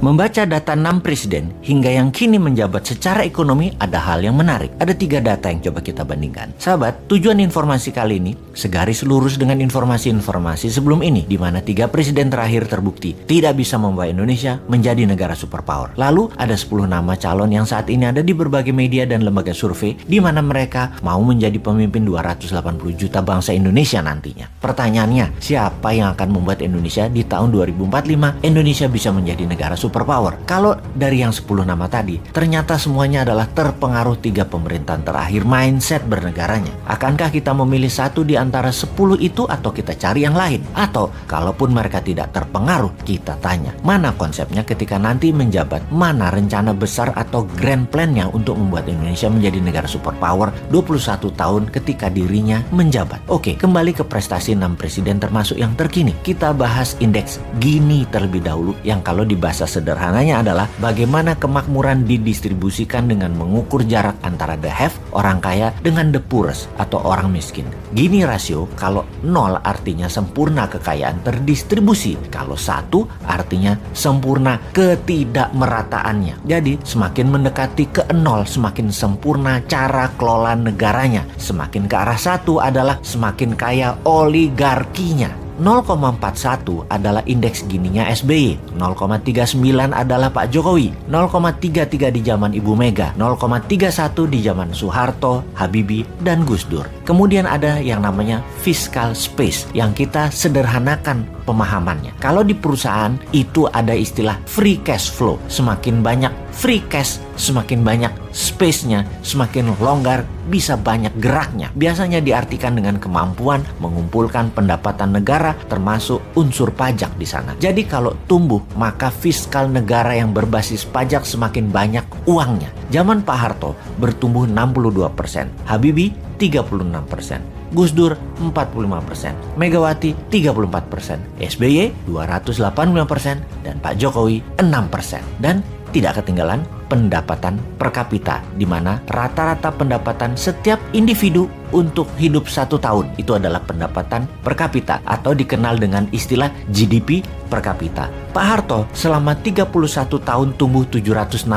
Membaca data 6 presiden hingga yang kini menjabat secara ekonomi ada hal yang menarik. Ada 3 data yang coba kita bandingkan. Sahabat, tujuan informasi kali ini segaris lurus dengan informasi-informasi sebelum ini, di mana 3 presiden terakhir terbukti tidak bisa membawa Indonesia menjadi negara superpower. Lalu ada 10 nama calon yang saat ini ada di berbagai media dan lembaga survei, di mana mereka mau menjadi pemimpin 280 juta bangsa Indonesia nantinya. Pertanyaannya, siapa yang akan membuat Indonesia di tahun 2045 Indonesia bisa menjadi negara superpower? Kalau dari yang 10 nama tadi, ternyata semuanya adalah terpengaruh 3 pemerintahan terakhir mindset bernegaranya. Akankah kita memilih satu di antara 10 itu atau kita cari yang lain? Atau kalaupun mereka tidak terpengaruh, kita tanya, mana konsepnya ketika nanti menjabat? Mana rencana besar atau grand plan-nya untuk membuat Indonesia menjadi negara superpower 21 tahun ketika dirinya menjabat? Oke, kembali ke prestasi 6 presiden termasuk yang terkini. Kita bahas indeks Gini terlebih dahulu, yang kalau di bahasa sederhananya adalah bagaimana kemakmuran didistribusikan dengan mengukur jarak antara the have, orang kaya, dengan the poorest atau orang miskin. Gini rasio, kalau 0 artinya sempurna kekayaan terdistribusi, kalau 1 artinya sempurna ketidakmerataannya. Jadi semakin mendekati ke 0 semakin sempurna cara kelola negaranya. Semakin ke arah 1 adalah semakin kaya oligarkinya. 0,41 adalah indeks Gininya SBY, 0,39 adalah Pak Jokowi, 0,33 di zaman Ibu Mega, 0,31 di zaman Soeharto, Habibie, dan Gus Dur. Kemudian ada yang namanya fiscal space yang kita sederhanakan pemahamannya. Kalau di perusahaan itu ada istilah free cash flow. Semakin banyak free cash, semakin banyak space-nya, semakin longgar, bisa banyak geraknya. Biasanya diartikan dengan kemampuan mengumpulkan pendapatan negara termasuk unsur pajak di sana. Jadi kalau tumbuh, maka fiskal negara yang berbasis pajak semakin banyak uangnya. Zaman Pak Harto bertumbuh 62%, Habibie 36%. Gus Dur 45%, Megawati 34%, SBY 285%, dan Pak Jokowi 6%. Dan tidak ketinggalan pendapatan per kapita, di mana rata-rata pendapatan setiap individu untuk hidup 1 tahun itu adalah pendapatan per kapita atau dikenal dengan istilah GDP per kapita. Pak Harto selama 31 tahun tumbuh 767%.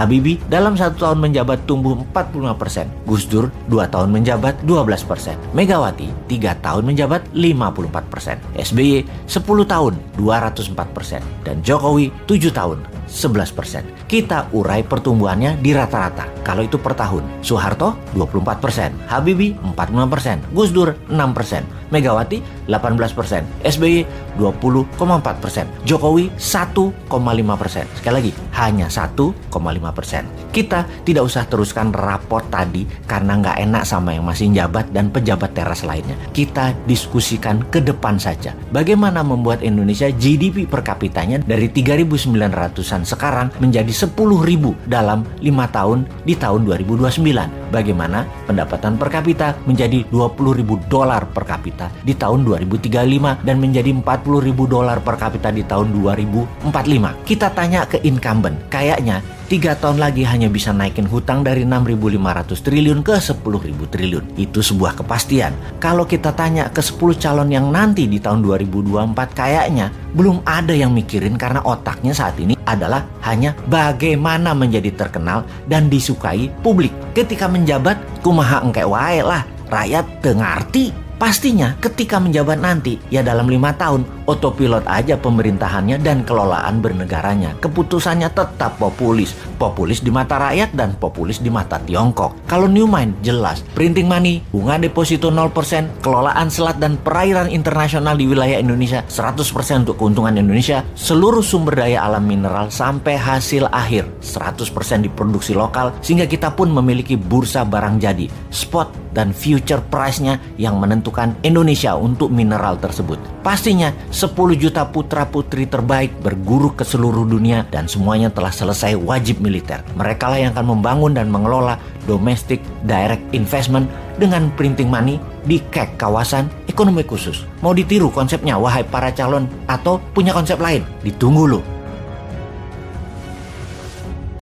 Habibie dalam 1 tahun menjabat tumbuh 45%. Gus Dur 2 tahun menjabat 12%. Megawati 3 tahun menjabat 54%. SBY 10 tahun 204%. Dan Jokowi 7 tahun 11%. Kita urai pertumbuhannya di rata-rata. Kalau itu per tahun, Soeharto 24%, Habibie 45%, Gus Dur 6%, Megawati 18%, SBY 20,4%, Jokowi 1,5%. Sekali lagi, hanya 1,5%. Kita tidak usah teruskan raport tadi karena nggak enak sama yang masih jabat dan pejabat teras lainnya. Kita diskusikan ke depan saja. Bagaimana membuat Indonesia GDP per kapitanya dari 3.900-an sekarang menjadi 10.000 dalam 5 tahun di tahun 2029. Bagaimana pendapatan per kapita menjadi $20.000 per kapita di tahun 2035 dan menjadi $40.000 per kapita di tahun 2045. Kita tanya ke incumbent, kayaknya 3 tahun lagi hanya bisa naikin hutang dari 6.500 triliun ke 10.000 triliun. Itu sebuah kepastian. Kalau kita tanya ke 10 calon yang nanti di tahun 2024, kayaknya belum ada yang mikirin karena otaknya saat ini adalah hanya bagaimana menjadi terkenal dan disukai publik. Ketika menjabat, kumaha engke wae lah, rakyat teu ngarti. Pastinya ketika menjabat nanti, ya dalam 5 tahun, otopilot aja pemerintahannya dan kelolaan bernegaranya. Keputusannya tetap populis. Populis di mata rakyat dan populis di mata Tiongkok. Kalau New Mind jelas, printing money, bunga deposito 0%, kelolaan selat dan perairan internasional di wilayah Indonesia 100% untuk keuntungan Indonesia, seluruh sumber daya alam mineral sampai hasil akhir 100% diproduksi lokal, sehingga kita pun memiliki bursa barang jadi, spot dan future price-nya yang menentukan Indonesia untuk mineral tersebut. Pastinya 10 juta putra-putri terbaik berguru ke seluruh dunia dan semuanya telah selesai wajib militer. Mereka lah yang akan membangun dan mengelola domestic direct investment dengan printing money di KEK, kawasan ekonomi khusus. Mau ditiru konsepnya, wahai para calon, atau punya konsep lain? Ditunggu loh.